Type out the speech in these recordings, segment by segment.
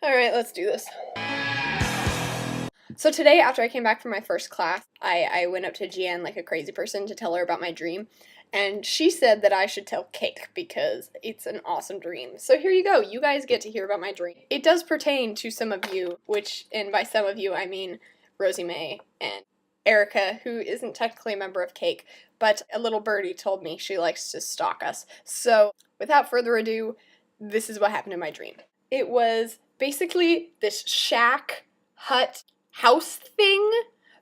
Alright, let's do this. So today, after I came back from my first class, I went up to Gian like a crazy person to tell her about my dream. And she said that I should tell Cake because it's an awesome dream. So here you go. You guys get to hear about my dream. It does pertain to some of you, and by some of you, I mean Rosie Mae and Erica, who isn't technically a member of Cake, but a little birdie told me she likes to stalk us. So without further ado, this is what happened in my dream. It was basically this shack, hut, house thing,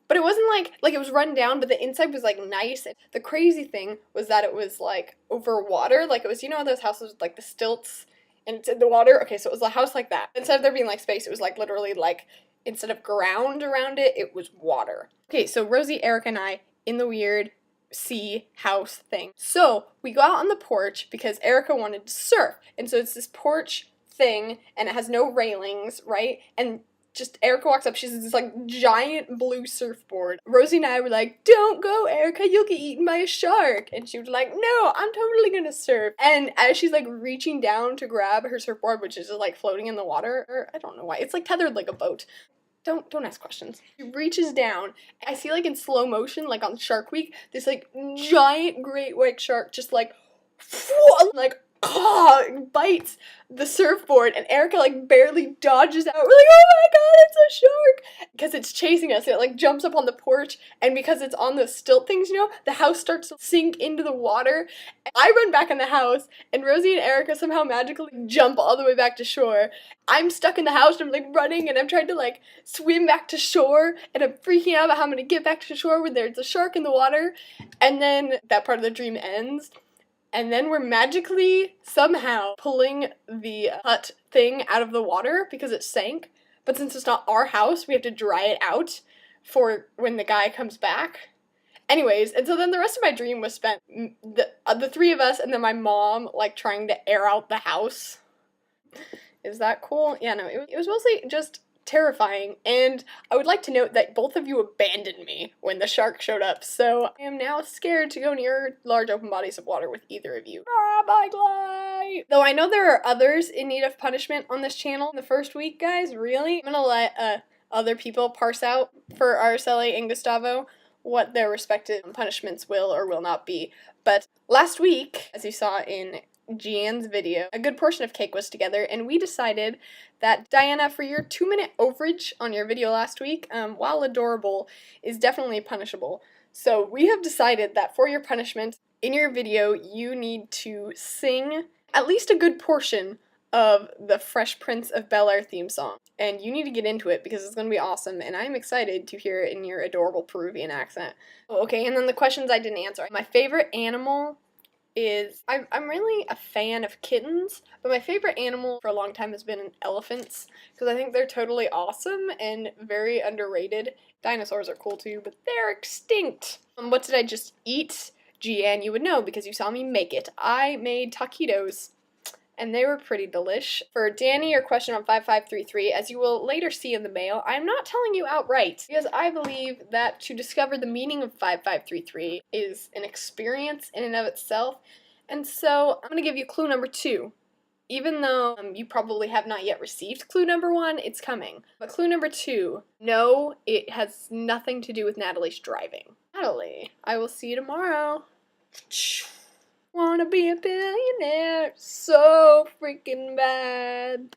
but it wasn't like it was run down, but the inside was like nice. The crazy thing was that it was like over water, like it was, you know, those houses with like the stilts and it's in the water. Okay, so it was a house like that. Instead of there being like space, it was like literally like instead of ground around it, it was water. Okay, so Rosie, Eric, and I in the weird sea house thing. So we go out on the porch because Erica wanted to surf, and so it's this porch thing and it has no railings, right? And just Erica walks up, she's this like giant blue surfboard. Rosie and I were like, don't go, Erica, you'll get eaten by a shark. And she was like, no, I'm totally gonna surf. And as she's like reaching down to grab her surfboard, which is just like floating in the water, or I don't know why, it's like tethered like a boat. Don't ask questions. She reaches down. I see like in slow motion, like on Shark Week, this like giant great white shark just like bites the surfboard, and Erica like barely dodges out. We're like, oh my god, it's a shark! Because it's chasing us. It like jumps up on the porch, and because it's on the stilt things, you know, the house starts to sink into the water. I run back in the house, and Rosie and Erica somehow magically jump all the way back to shore. I'm stuck in the house, and I'm like running, and I'm trying to like swim back to shore, and I'm freaking out about how I'm gonna get back to shore when there's a shark in the water. And then that part of the dream ends. And then we're magically, somehow, pulling the hut thing out of the water because it sank. But since it's not our house, we have to dry it out for when the guy comes back. Anyways, and so then the rest of my dream was spent, the three of us and then my mom, like, trying to air out the house. Is that cool? Yeah, no, it was mostly just terrifying, and I would like to note that both of you abandoned me when the shark showed up, so I am now scared to go near large open bodies of water with either of you. Bye-bye! Though I know there are others in need of punishment on this channel in the first week, guys, really? I'm gonna let other people parse out for Araceli and Gustavo what their respective punishments will or will not be. But last week, as you saw in Gian's video, a good portion of Cake was together, and we decided that Diana, for your 2-minute overage on your video last week, while adorable, is definitely punishable. So we have decided that for your punishment, in your video, you need to sing at least a good portion of the Fresh Prince of Bel-Air theme song. And you need to get into it because it's going to be awesome, and I'm excited to hear it in your adorable Peruvian accent. Okay, and then the questions I didn't answer. My favorite animal is, I'm really a fan of kittens, but my favorite animal for a long time has been elephants, because I think they're totally awesome and very underrated. Dinosaurs are cool too, but they're extinct. What did I just eat? Gian, you would know because you saw me make it. I made taquitos, and they were pretty delish. For Danny, your question on 5533, as you will later see in the mail, I'm not telling you outright, because I believe that to discover the meaning of 5533 is an experience in and of itself, and so I'm going to give you clue number 2. Even though you probably have not yet received clue number 1, it's coming. But clue number 2, no, it has nothing to do with Natalie's driving. Natalie, I will see you tomorrow. Wanna be a billionaire so freaking bad.